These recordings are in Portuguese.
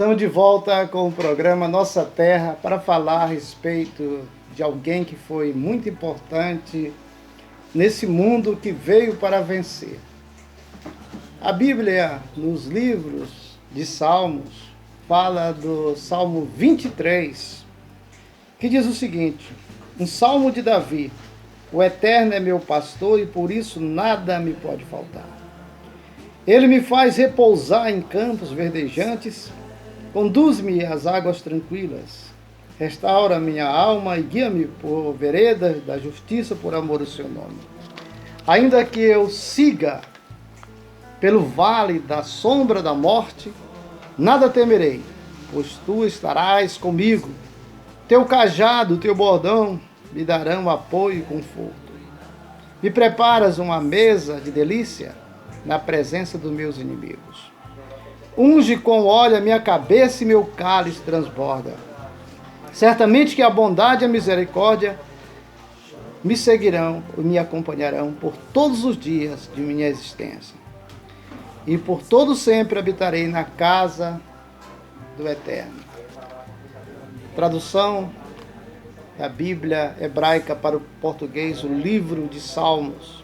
Estamos de volta com o programa Nossa Terra para falar a respeito de alguém que foi muito importante nesse mundo que veio para vencer. A Bíblia, nos livros de Salmos, fala do Salmo 23, que diz o seguinte: um salmo de Davi: o Eterno é meu pastor e por isso nada me pode faltar. Ele me faz repousar em campos verdejantes, conduz-me às águas tranquilas, restaura minha alma e guia-me por veredas da justiça por amor do seu nome. Ainda que eu siga pelo vale da sombra da morte, nada temerei, pois tu estarás comigo. Teu cajado, teu bordão me darão apoio e conforto. Me preparas uma mesa de delícia na presença dos meus inimigos. Unge com óleo a minha cabeça e meu cálice transborda. Certamente que a bondade e a misericórdia me seguirão e me acompanharão por todos os dias de minha existência. E por todo sempre habitarei na casa do Eterno. Tradução da Bíblia hebraica para o português, o livro de Salmos.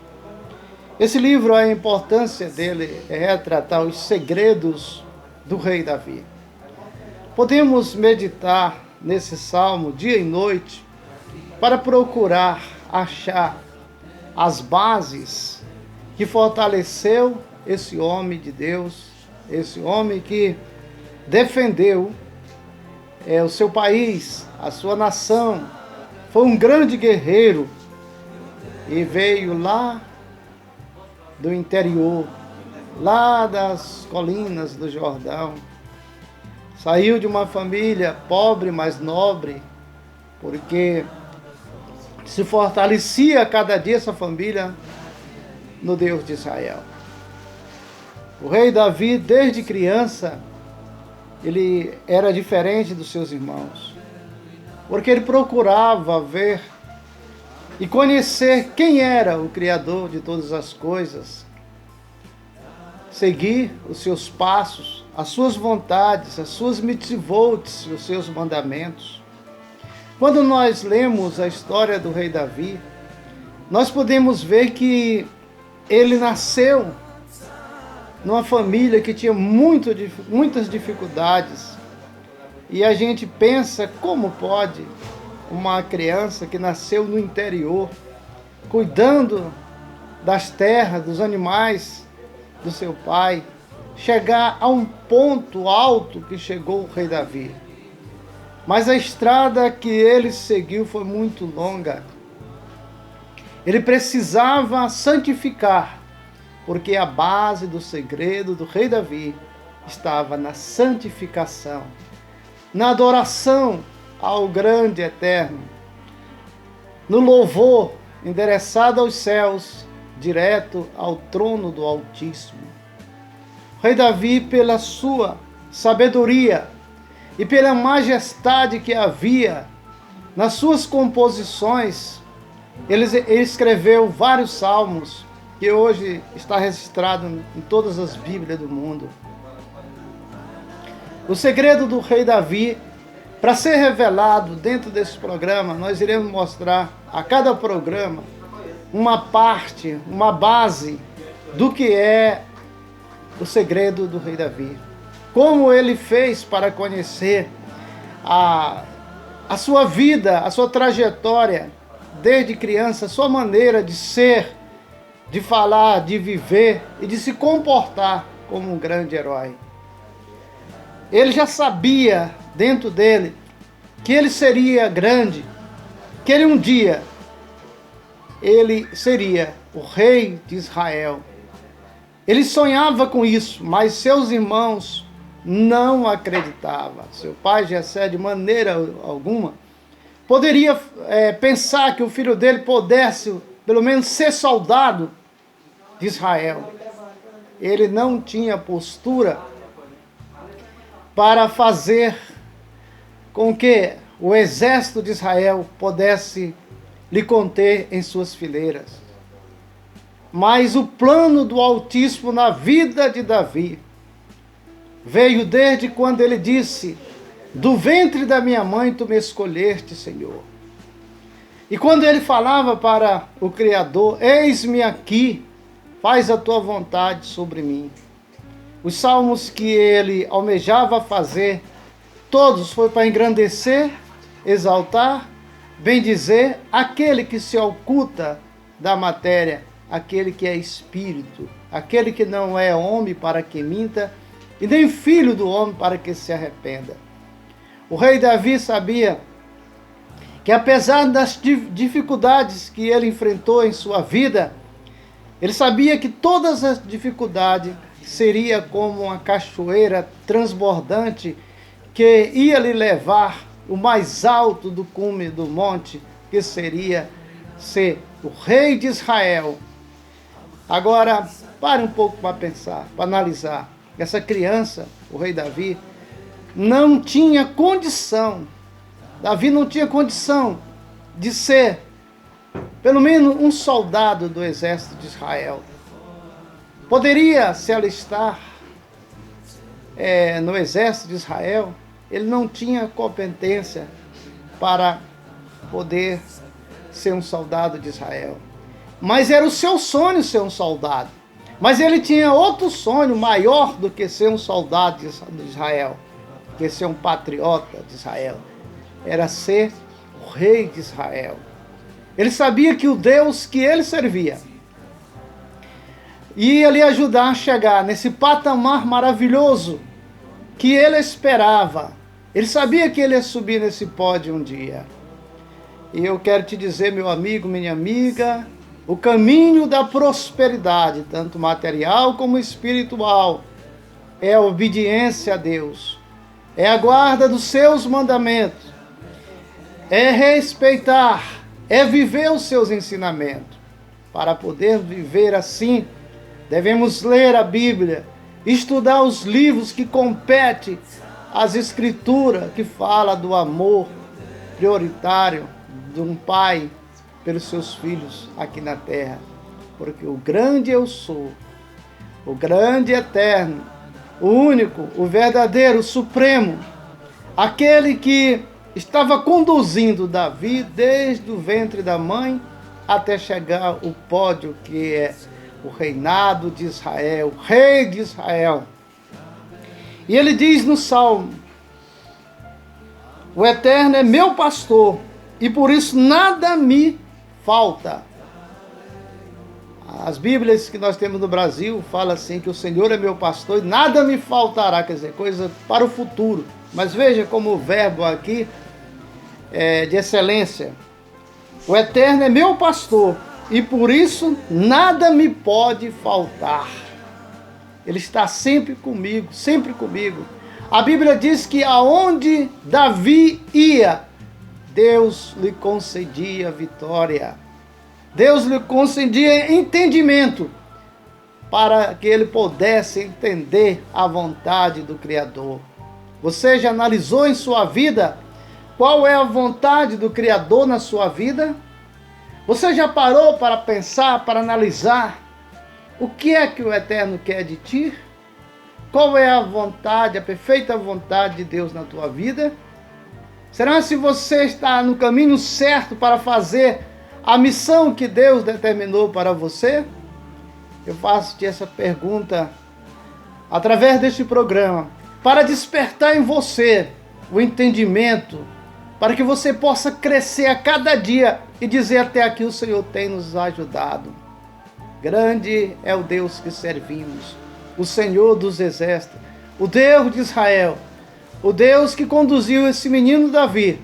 Esse livro, a importância dele é retratar os segredos do rei Davi. Podemos meditar nesse salmo dia e noite para procurar achar as bases que fortaleceu esse homem de Deus, esse homem que defendeu o seu país, a sua nação. Foi um grande guerreiro e veio lá do interior, lá das colinas do Jordão. Saiu de uma família pobre, mas nobre, porque se fortalecia a cada dia essa família no Deus de Israel. O rei Davi, desde criança, ele era diferente dos seus irmãos, porque ele procurava ver e conhecer quem era o Criador de todas as coisas, seguir os seus passos, as suas vontades, as suas mitzvot, os seus mandamentos. Quando nós lemos a história do rei Davi, nós podemos ver que ele nasceu numa família que tinha muitas dificuldades. E a gente pensa, como pode uma criança que nasceu no interior, cuidando das terras, dos animais do seu pai, chegar a um ponto alto que chegou o rei Davi. Mas a estrada que ele seguiu foi muito longa. Ele precisava santificar, porque a base do segredo do rei Davi estava na santificação, na adoração ao grande Eterno, no louvor endereçado aos céus, direto ao trono do Altíssimo. O rei Davi, pela sua sabedoria e pela majestade que havia nas suas composições, ele escreveu vários salmos, que hoje está registrado em todas as Bíblias do mundo. O segredo do rei Davi, para ser revelado dentro desse programa, nós iremos mostrar a cada programa uma parte, uma base do que é o segredo do rei Davi. Como ele fez para conhecer a sua vida, a sua trajetória, desde criança, a sua maneira de ser, de falar, de viver e de se comportar como um grande herói. Ele já sabia dentro dele que ele seria grande, que ele um dia ele seria o rei de Israel. Ele sonhava com isso, mas seus irmãos não acreditavam. Seu pai, Jessé, de maneira alguma poderia pensar que o filho dele pudesse pelo menos ser soldado de Israel. Ele não tinha postura para fazer com que o exército de Israel pudesse lhe conter em suas fileiras. Mas o plano do Altíssimo na vida de Davi veio desde quando ele disse: do ventre da minha mãe tu me escolheste, Senhor. E quando ele falava para o Criador: eis-me aqui, faz a tua vontade sobre mim. Os salmos que ele almejava fazer, todos foi para engrandecer, exaltar, bendizer aquele que se oculta da matéria, aquele que é espírito, aquele que não é homem para que minta, e nem filho do homem para que se arrependa. O rei Davi sabia que, apesar das dificuldades que ele enfrentou em sua vida, ele sabia que todas as dificuldades seria como uma cachoeira transbordante que ia lhe levar o mais alto do cume do monte, que seria ser o rei de Israel. Agora, pare um pouco para pensar, para analisar. Essa criança, o rei Davi, não tinha condição, Davi não tinha condição de ser, pelo menos, um soldado do exército de Israel. Poderia se alistar no exército de Israel, ele não tinha competência para poder ser um soldado de Israel. Mas era o seu sonho ser um soldado. Mas ele tinha outro sonho maior do que ser um soldado de Israel, que ser um patriota de Israel. Era ser o rei de Israel. Ele sabia que o Deus que ele servia ia lhe ajudar a chegar nesse patamar maravilhoso que ele esperava. Ele sabia que ele ia subir nesse pódio um dia. E eu quero te dizer, meu amigo, minha amiga, o caminho da prosperidade, tanto material como espiritual, é a obediência a Deus, é a guarda dos seus mandamentos, é respeitar, é viver os seus ensinamentos. Para poder viver assim, devemos ler a Bíblia, estudar os livros que competem às Escrituras, que fala do amor prioritário de um pai pelos seus filhos aqui na terra. Porque o grande eu sou, o grande eterno, o único, o verdadeiro, o supremo, aquele que estava conduzindo Davi desde o ventre da mãe até chegar ao pódio que é o reinado de Israel, o rei de Israel. E ele diz no Salmo: o Eterno é meu pastor, e por isso nada me falta. As Bíblias que nós temos no Brasil falam assim, que o Senhor é meu pastor e nada me faltará, quer dizer, coisa para o futuro. Mas veja como o verbo aqui é de excelência. O Eterno é meu pastor, e por isso nada me pode faltar. Ele está sempre comigo, sempre comigo. A Bíblia diz que aonde Davi ia, Deus lhe concedia vitória. Deus lhe concedia entendimento para que ele pudesse entender a vontade do Criador. Você já analisou em sua vida qual é a vontade do Criador na sua vida? Você já parou para pensar, para analisar o que é que o Eterno quer de ti? Qual é a vontade, a perfeita vontade de Deus na tua vida? Será se você está no caminho certo para fazer a missão que Deus determinou para você? Eu faço-te essa pergunta através deste programa, para despertar em você o entendimento, para que você possa crescer a cada dia e dizer: até aqui o Senhor tem nos ajudado. Grande é o Deus que servimos, o Senhor dos exércitos, o Deus de Israel, o Deus que conduziu esse menino Davi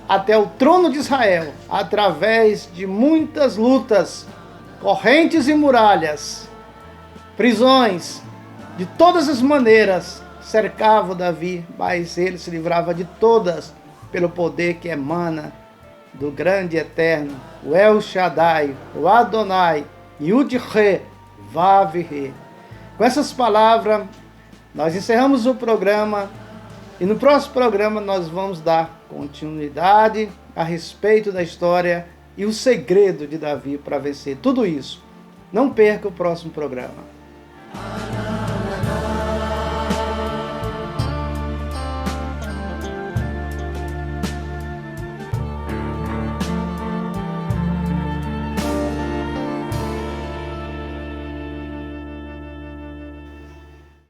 até o trono de Israel, através de muitas lutas, correntes e muralhas, prisões, de todas as maneiras, cercavam Davi, mas ele se livrava de todas, pelo poder que emana do grande eterno, o El Shaddai, o Adonai, Yud-He, Vav-He. Com essas palavras, nós encerramos o programa, e no próximo programa nós vamos dar continuidade a respeito da história e o segredo de Davi para vencer tudo isso. Não perca o próximo programa.